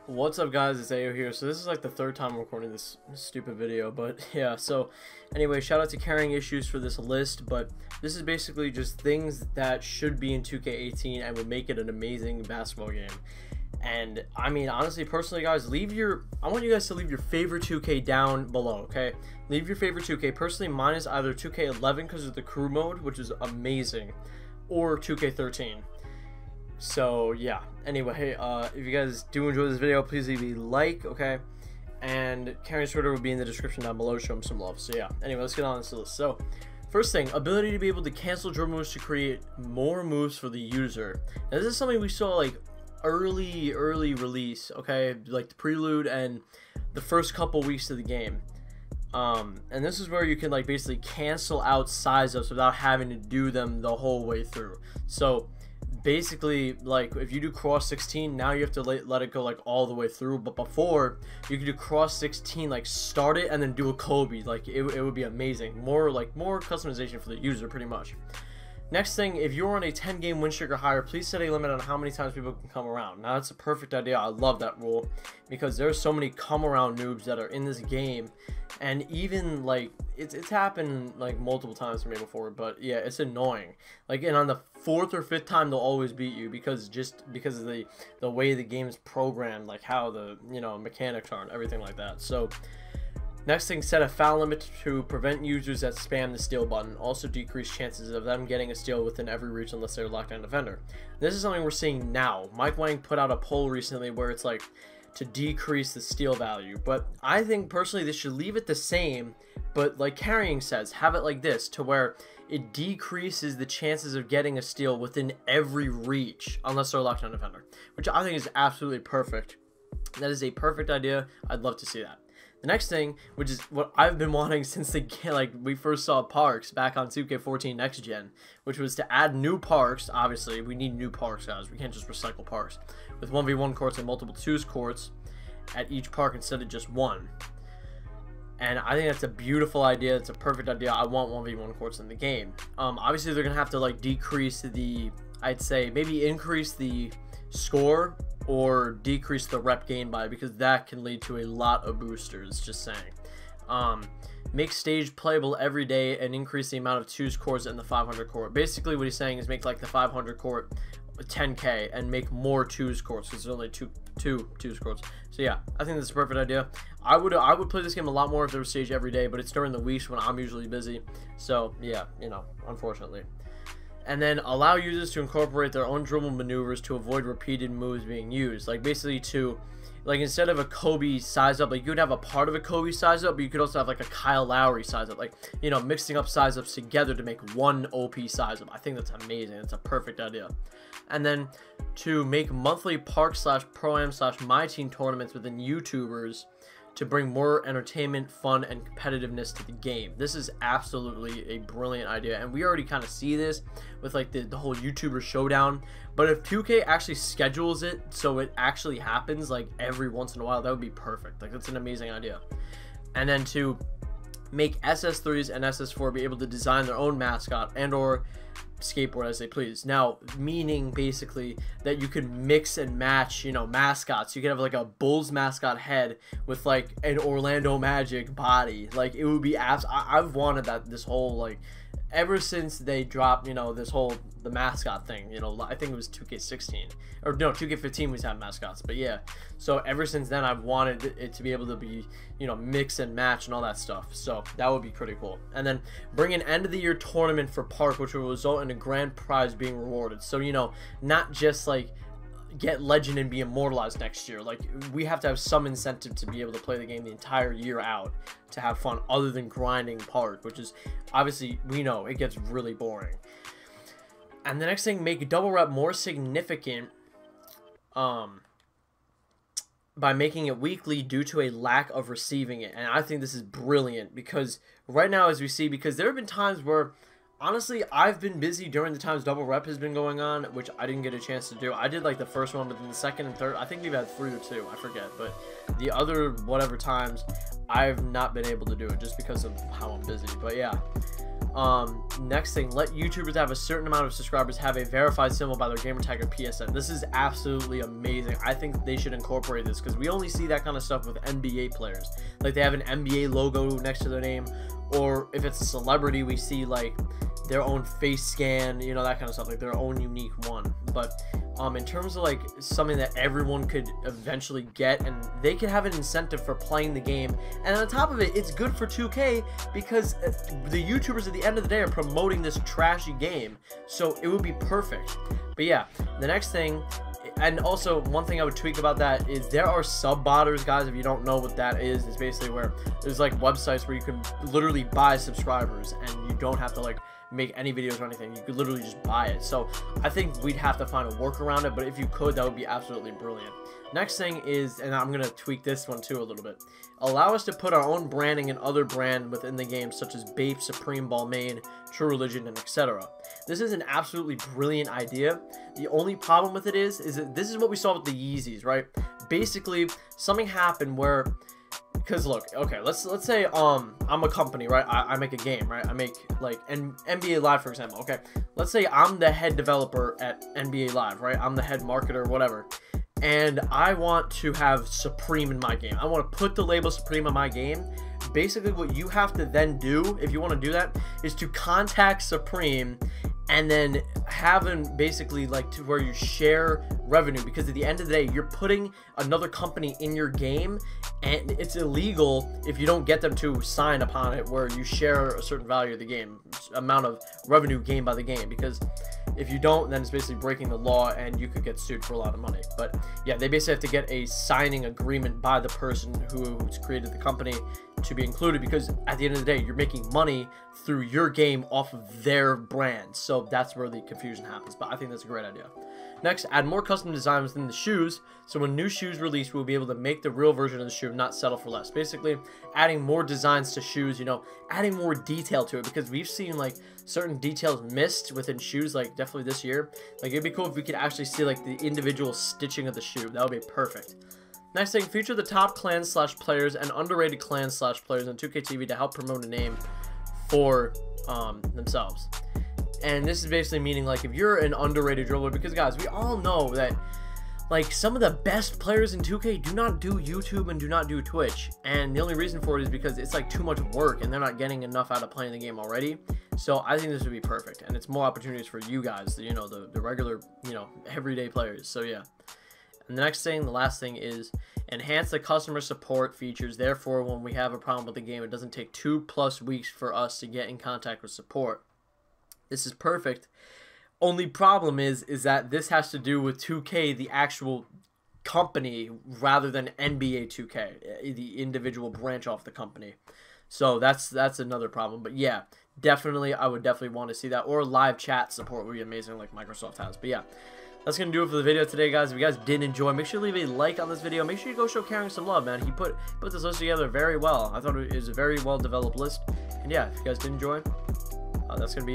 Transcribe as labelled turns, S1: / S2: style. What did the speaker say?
S1: What's up, guys? It's AO here. So this is like the third time I'm recording this stupid video, but yeah. So anyway, shout out to Carrying Issues for this list, but this is basically just things that should be in 2K18 and would make it an amazing basketball game. And I mean, honestly, personally, guys, I want you guys to leave your favorite 2K down below, okay? Leave your favorite 2K. Personally, mine is either 2K11 because of the crew mode, which is amazing, or 2K13. So yeah, anyway, if you guys do enjoy this video, please leave a like, okay? And Carrie's Twitter will be in the description down below. Show him some love. So yeah, anyway, let's get on this list. So first thing, ability to be able to cancel dribble moves to create more moves for the user. Now this is something we saw like early release, okay, like the prelude and the first couple weeks of the game. And this is where you can like basically cancel out size ups without having to do them the whole way through. So basically, like if you do cross 16, now you have to let it go like all the way through. But before, you could do cross 16, like start it and then do a Kobe. Like it would be amazing. More customization for the user, pretty much. Next thing, if you're on a 10-game win streak or higher, please set a limit on how many times people can come around. Now that's a perfect idea. I love that rule because there's so many come around noobs that are in this game, and even like it's happened like multiple times for me before. But yeah, it's annoying. Like, and on the 4th or 5th time, they'll always beat you because of the way the game is programmed, like how the mechanics are and everything like that. So. Next thing, set a foul limit to prevent users that spam the steal button. Also decrease chances of them getting a steal within every reach unless they're a lockdown defender. This is something we're seeing now. Mike Wang put out a poll recently where it's like to decrease the steal value. But I think personally they should leave it the same, but like Carrying says, have it like this to where it decreases the chances of getting a steal within every reach unless they're a lockdown defender, which I think is absolutely perfect. That is a perfect idea. I'd love to see that. The next thing, which is what I've been wanting since we first saw parks back on 2K14 Next Gen, which was to add new parks. Obviously, we need new parks, guys. We can't just recycle parks. With 1v1 courts and multiple 2s courts at each park instead of just one. And I think that's a beautiful idea. It's a perfect idea. I want 1v1 courts in the game. Obviously, they're going to have to like decrease the, I'd say, maybe increase the score or decrease the rep gain by, because that can lead to a lot of boosters, just saying. Make stage playable every day and increase the amount of 2s courts in the 500 court. Basically what he's saying is make like the 500 court 10k and make more 2s courts because there's only two 2s courts. So yeah, I think that's a perfect idea. I would play this game a lot more if there was stage every day, but it's during the weeks when I'm usually busy. So yeah, unfortunately. And then allow users to incorporate their own dribble maneuvers to avoid repeated moves being used. Like basically to, like instead of a Kobe size up, like you would have a part of a Kobe size up, but you could also have like a Kyle Lowry size up. Like, mixing up size ups together to make one OP size up. I think that's amazing. It's a perfect idea. And then to make monthly park/pro-am/my team tournaments within YouTubers to bring more entertainment, fun, and competitiveness to the game. This is absolutely a brilliant idea, and we already kind of see this with like the whole YouTuber showdown. But if 2K actually schedules it so it actually happens like every once in a while, that would be perfect. Like, that's an amazing idea. And then to make SS3s and SS4 be able to design their own mascot and or skateboard as they please. Now, meaning basically that you could mix and match, mascots. You could have like a Bulls mascot head with like an Orlando Magic body. Like, it would be I've wanted that this whole like ever since they dropped, the mascot thing. I think it was 2K16 or no, 2K15 was having mascots, but yeah. So ever since then, I've wanted it to be able to be, mix and match and all that stuff. So that would be pretty cool. And then bring an end of the year tournament for Park, which will result in a grand prize being rewarded. So, not just like get legend and be immortalized next year. Like, we have to have some incentive to be able to play the game the entire year out to have fun other than grinding Park, which is obviously, we know it gets really boring. And the next thing, make double rep more significant by making it weekly due to a lack of receiving it. And I think this is brilliant because right now, as we see, because there have been times where honestly, I've been busy during the times double rep has been going on, which I didn't get a chance to do. I did like the first one, but then the second and third, I think we've had 3 or 2, I forget. But the other whatever times, I've not been able to do it just because of how I'm busy. But yeah, Next thing, let YouTubers that have a certain amount of subscribers have a verified symbol by their gamer tag or PSN. This is absolutely amazing. I think they should incorporate this because we only see that kind of stuff with NBA players. Like they have an NBA logo next to their name, or if it's a celebrity, we see like their own face scan, you know, that kind of stuff, like their own unique one. But in terms of like something that everyone could eventually get, and they could have an incentive for playing the game, and on top of it, it's good for 2K because the YouTubers at the end of the day are promoting this trashy game, so it would be perfect. But yeah, the next thing, and also one thing I would tweak about that is there are sub-botters, guys. If you don't know what that is, it's basically where there's like websites where you can literally buy subscribers and you don't have to like make any videos or anything. You could literally just buy it. So I think we'd have to find a work around it, but if you could, that would be absolutely brilliant. Next thing is, and I'm gonna tweak this one too a little bit, allow us to put our own branding and other brand within the game, such as Bape, Supreme, Balmain, True Religion, and etc. This is an absolutely brilliant idea. The only problem with it is that this is what we saw with the Yeezys, right? Basically, something happened where, because look, okay, let's say I'm a company, right? I make a game, right? I make like NBA Live, for example. Okay, let's say I'm the head developer at NBA Live, right? I'm the head marketer, whatever, and I want to have Supreme in my game. I want to put the label Supreme in my game. Basically, what you have to then do, if you want to do that, is to contact Supreme and then have them basically like to where you share revenue, because at the end of the day, you're putting another company in your game, and it's illegal if you don't get them to sign upon it where you share a certain value of the game, amount of revenue gained by the game, because if you don't, then it's basically breaking the law and you could get sued for a lot of money. But yeah, they basically have to get a signing agreement by the person who's created the company to be included, because at the end of the day, you're making money through your game off of their brand. So that's where the confusion happens, but I think that's a great idea. Next, add more custom designs within the shoes, so when new shoes release, we'll be able to make the real version of the shoe, not settle for less. Basically, adding more designs to shoes, you know, adding more detail to it, because we've seen like certain details missed within shoes, like definitely this year. Like it'd be cool if we could actually see like the individual stitching of the shoe. That would be perfect. Next thing, feature the top clans / players and underrated clans / players on 2K TV to help promote a name for themselves. And this is basically meaning like if you're an underrated dribbler, because guys, we all know that like some of the best players in 2K do not do YouTube and do not do Twitch, and the only reason for it is because it's like too much work and they're not getting enough out of playing the game already. So I think this would be perfect, and it's more opportunities for you guys, you know, the regular, you know, everyday players. So yeah. And the next thing, the last thing, is enhance the customer support features. Therefore, when we have a problem with the game, it doesn't take 2+ weeks for us to get in contact with support. This is perfect. Only problem is that this has to do with 2K, the actual company, rather than NBA 2K, the individual branch off the company. So that's another problem. But yeah, definitely, I would definitely want to see that. Or live chat support would be amazing, like Microsoft has. But yeah, that's going to do it for the video today, guys. If you guys did enjoy, make sure to leave a like on this video. Make sure you go show Karen some love, man. He put this list together very well. I thought it was a very well developed list. And yeah, if you guys did enjoy, that's going to be it.